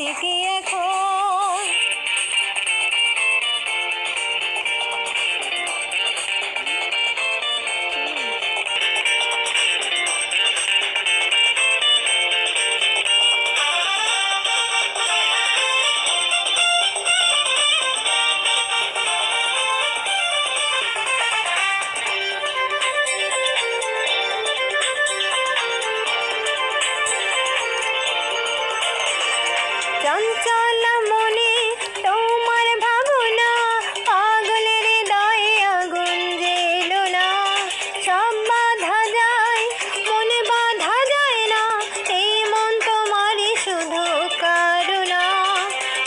করি কি এখন। চঞ্চল মনে তোমার ভাবনা, পাগলের হৃদয়ে আগুন জ্বেলো না। সব বাধা যায়, মনে বাধা যায় না, এই মন তোমারই শুধু কারুনা।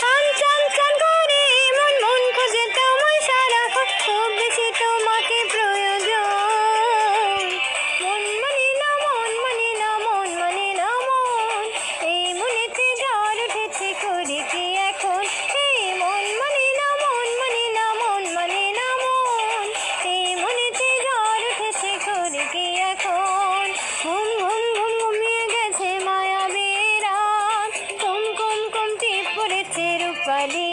চঞ্চল করে মন মন খোঁজে তোমায় সারাক্ষণ, খুব বেশি তোমাকে প্রয়োজন। মন মানে না, মন মানে না, মন মানে না মন, এই মনেতে ঝড় উঠেছে করি কি এখন। এই মন মানে না, মন মানে না, মন মানে না মন, এই মনেতে ঝড় উঠেছে করি কি এখন। ঘুম ঘুম ঘুম ঘুমিয়ে গেছে মায়াবী রাত, কুম কুম কুম টিপ পড়েছে রূপালি।